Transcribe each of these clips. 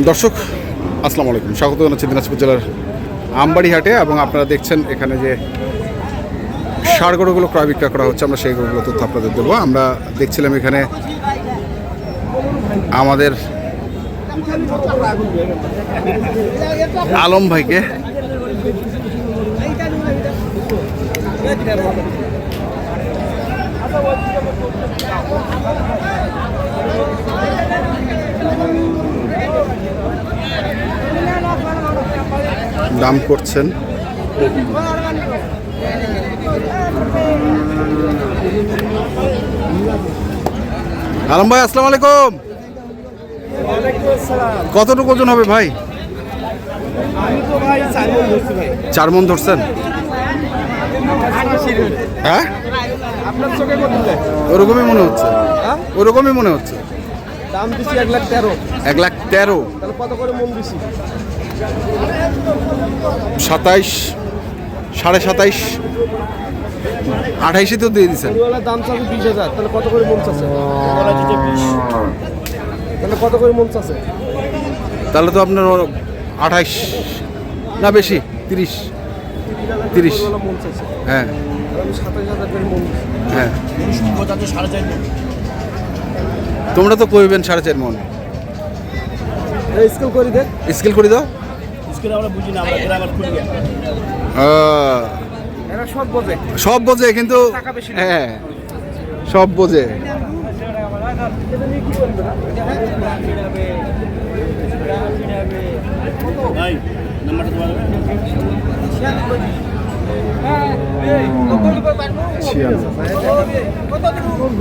দর্শক আসসালামু আলাইকুম, স্বাগত জানাচ্ছি দিনাজপুর জেলার আমবাড়ি হাটে। এবং আপনারা দেখছেন এখানে যে ষাঁড় গরুগুলো ক্রয় বিক্রয় করা হচ্ছে, আমরা সেই গরুগুলো তথ্য আপনাদের দেবো। আমরা দেখছিলাম এখানে আমাদের আলম ভাইকে, দাম করছেন। আলম ভাই আসসালামু আলাইকুম। কতটুকু ওজন হবে ভাই? 4 মণ ধরছেন? হ্যাঁ, ওরকমই মনে হচ্ছে, ওরকমই মনে হচ্ছে। দাম দিচ্ছি 1,13,000। 1,13,000। কত করে মন দিচ্ছি? 27, 27.5, 28 তো দিয়ে দিচ্ছেন। দাম চাচ্ছে 20,000, তাহলে কত করে মন চাচ্ছে? তাহলে কত করে মন চাচ্ছে? তাহলে তো আপনার 28 না বেশি, 30। মন চাচ্ছে। হ্যাঁ, আমি 27,000 করে মন দিচ্ছি। হ্যাঁ, 4.5 মন। তোমরা তো কইবেন 4.5 মণ। স্কেল করে দেখ, স্কেল করে দাও। স্কেল আমরা বুঝি না, আমরা গ্রামার খুলি। এরা সব বোঝে, সব বোঝে কিন্তু, হ্যাঁ সব বোঝে।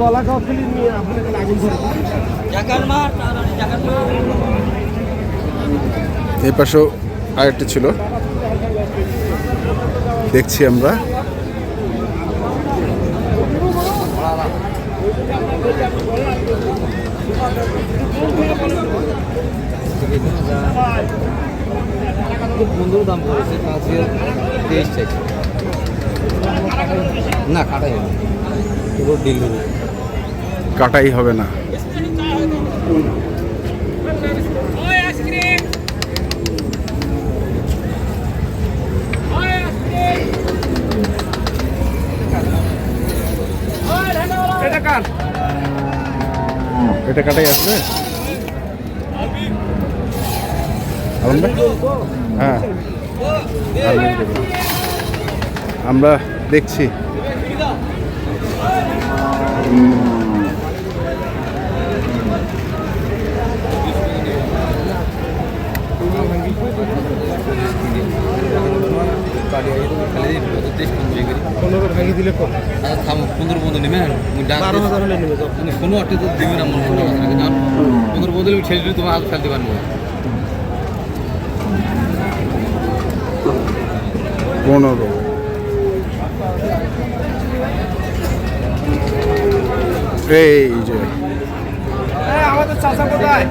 গলা খাওয়া ফেলি নিয়ে আপনাকে আগুন ধরে এই পাশেও আরেকটি ছিল, দেখছি আমরা। বন্ধুর দাম পড়েছে 23 চাইছে না, কাটাই হবে পুরো ডিল হবে, কাটাই হবে না। এটা কাটাই আসবে। হ্যাঁ, আমরা দেখছি। ভাঙি দিলে কত? 15 বন্ধু নেবে, 12,000 হলে নেবে। কোনো অটে তো দিবে না, মনে হয় 15 বন্ধু ছেড়ে দিলে তোমার হাত ফেলতে পারবো। 15। এই যে আমাদের চাচা কোথায়?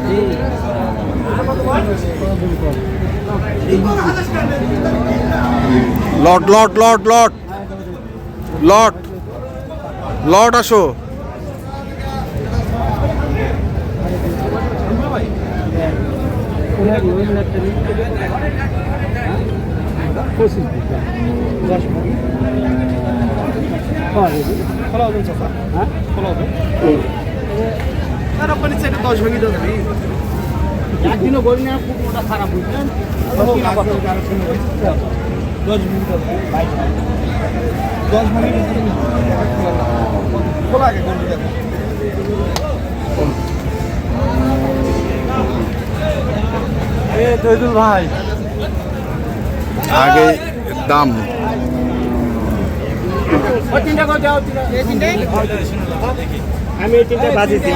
লট লট লট লট লট লট আসো। একদিনও করি না, পুকুরটা খারাপ বুঝলেন। 10 মিনিট খোলা আগে তৈদুল ভাই আগে দাম আমি এই 3টা বাজেছি।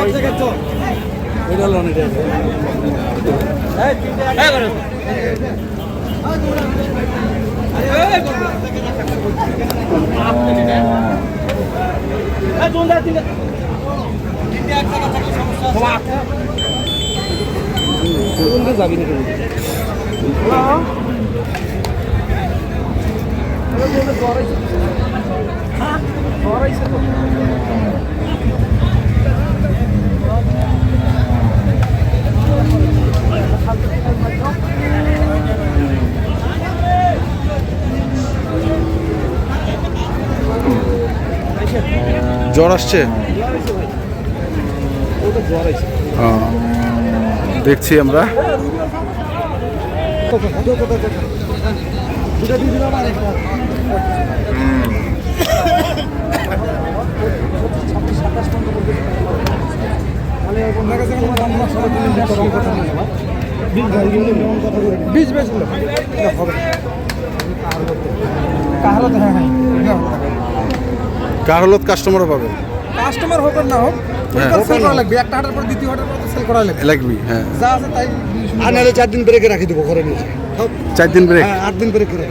যাবি না জ্বর আসছে? ওটা জ্বর আছে দেখছি আমরা। বীজ বেশ কাহারত। হ্যাঁ হ্যাঁ কারহলত কাস্টমারও পাবে, কাস্টমার হোক আর না হোক সেল করা লাগবে। একটা হাটের পর দ্বিতীয় হাটের পর সেল করা লাগবে। লাগবি। হ্যাঁ, যা আছে তাই। আর নাহলে 4 দিন ব্রেকে রাখি দেবো ঘরে নিয়ে। 4 দিন ব্রেক। হ্যাঁ 8 দিন ব্রেক করে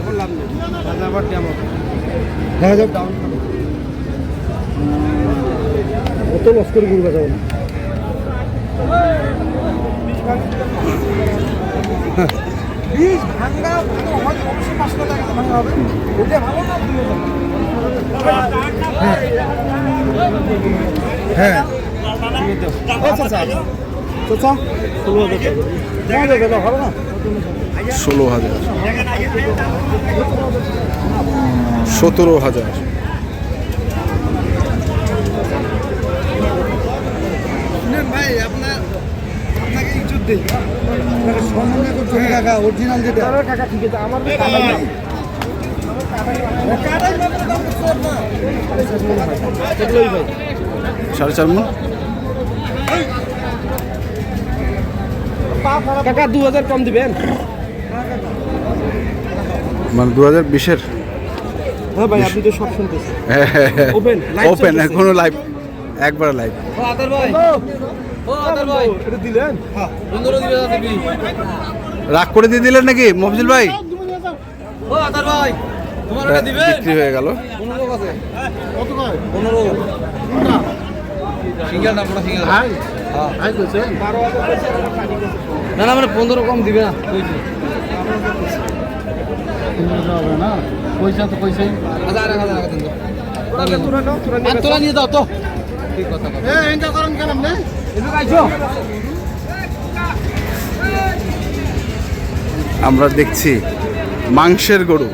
আবার কেমন দেখা যাক। কত লস করে ঘুরবে যাবো না। বীজ ভাঙা হয় অবশ্যই 500 টাকা ভাঙা হবে। ওটা ভালো না 2000। হ্যাঁ আচ্ছা আচ্ছা আচ্ছা 16,000 টাকা হবে না? 16,000 17,000। ভাই আপনাকে ইজ্জত দেই। সম্মানে করতে হবে কাকা, অরিজিনাল যেটা। কাকা ঠিক আছে আমার কাটাই নাই। কাটাই মানে দাম কত না? 4.5 মণ। কাকা 2000 কম দিবেন? মানে 2020-এর। হ্যাঁ ভাই আপনি তো সব শুনতেছেন। ওপেন ওপেন এখনো লাইভ, একবার লাইভ। ও আদার ভাই, ও আদার ভাই, এটা দিলেন? হ্যাঁ 15 দিবে দাদা দিবি। রাগ করে দিয়ে দিলেন নাকি মফজিল ভাই? ও আদার ভাই, তোমার এটা দিবে? বিক্রি হয়ে গেল। 15 আছে। কত কয়? 15। সিঙ্গেল না পুরো সিঙ্গেল। হ্যাঁ আই কইছে 12,000 কইছে আমার কাটি গেছে। না না মানে 15 কম দিবে না কইছি। হবে না পয়সা তো পয়সাই। হাজার দিন তো। তোরা নাও তোরা নিয়ে তোরা নিয়ে দাও তো। ঠিক কথা কথা। এই এন্টা করেন কেন আপনি? এদিকে আইছো। আমরা দেখছি মাংসের গরু।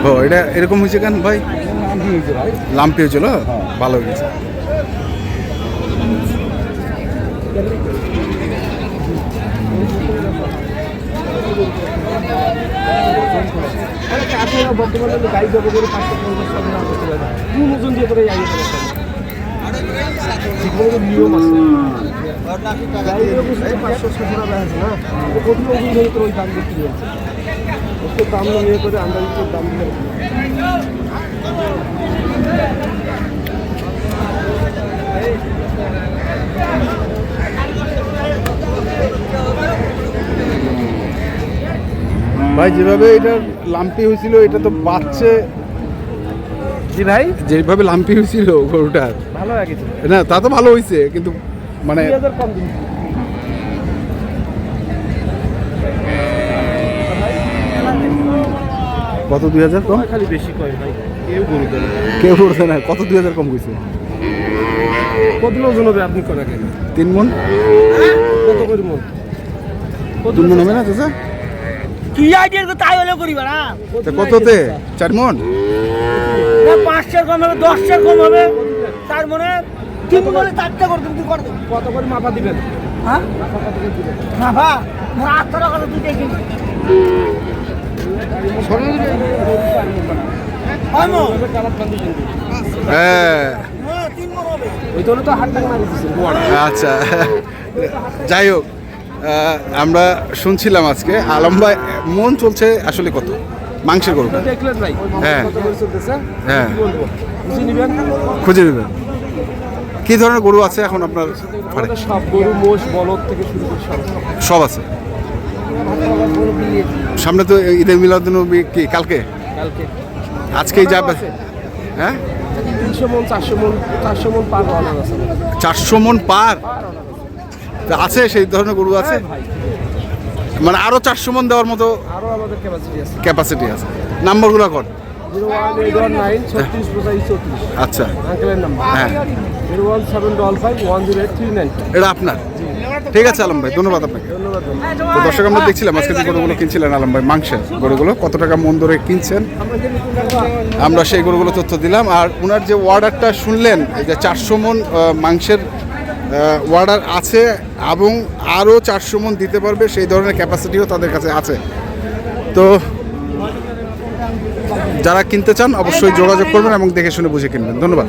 ও এটা এরকম হয়েছে কেন ভাই? লাম্পি হয়েছিল, ভালো হয়ে গেছে। বর্তমানে গাড়ি জব করে 550 টাকা দাম করতে লাগে। কোন ওজন দিয়ে করে আইয়ে চলে আসে। যেগুলো নিয়ম আছে। গাড়ির অবস্থা 500 টাকা আছে না। তো কঠিন ওজন ধরে তো ওই দাম বিক্রি হচ্ছে। ওকে দাম নিয়ে করে আমরা একটু দাম দিয়ে ভাই যেভাবে এটা লাম্পি হয়েছিল এটা তো বাচ্চে। জি ভাই যেভাবে লাম্পি হয়েছিল গরুটার, ভালো লাগেছে। না তা তো ভালো হয়েছে কিন্তু মানে 2000 কম দিন। কত 2000 কম? খালি বেশি কয় ভাই। কেউ গরু দেয় না। কেউ করছে না। কত 2000 কম হয়েছে? কত ওজন হবে আপনি করা কেন? 3 মণ। কত করে মন? 3 মণ হবে না চাচা? কি আইডিয়া তো তাই হলে করিবা না? তা কততে? 4 মণ? 5 কম হবে, 10 কম হবে, তার মনে 3 মনে 4টা করে তুমি করে দেবে। কত করে মাপা দিবেন? হ্যাঁ না ভা মোর 8 টাকা তুই দেখি আমো হ্যাঁ 3 মন হবে। ওই জন্য তো হাত টাকা মারি দিচ্ছেন। আচ্ছা, যাই হোক আমরা শুনছিলাম আজকে আলম ভাই মন চলছে আসলে কত মাংসের গরুটা? দেখলেন ভাই হ্যাঁ। কত করে চলতেছে? হ্যাঁ কি বলবো? বুঝে নিবেন। খুঁজে নেবেন। কি ধরনের গরু আছে এখন আপনার ঘরে? আমাদের সব গরু মোষ বলদ থেকে শুরু করে সব। সব আছে। সামনে তো ঈদের মিলাদুন্নবী কি কালকে? কালকে আজকেই যাবে? হ্যাঁ 300 মন 400 মন পার হওয়ার আছে। 400 মণ পার তা আছে, সেই ধরনের গরু আছে ভাই মানে আরো 400 মণ দেওয়ার মতো আরো আমাদের ক্যাপাসিটি আছে। ক্যাপাসিটি আছে। নাম্বারগুলো কর। 01819 36 34। আচ্ছা আঙ্কেলের নাম্বার হ্যাঁ 01755 10839। এটা আপনার? ঠিক আছে আলম ভাই, ধন্যবাদ আপনাকে। তো দর্শক আমরা দেখছিলাম আজকে যে গরুগুলো কিনছিলেন আলম ভাই, মাংসের গরুগুলো কত টাকা মন ধরে কিনছেন, আমরা সেই গরুগুলো তথ্য দিলাম। আর ওনার যে অর্ডারটা শুনলেন, এই যে 400 মন মাংসের অর্ডার আছে এবং আরও 400 মন দিতে পারবে, সেই ধরনের ক্যাপাসিটিও তাদের কাছে আছে। তো যারা কিনতে চান অবশ্যই যোগাযোগ করবেন এবং দেখে শুনে বুঝে কিনবেন। ধন্যবাদ।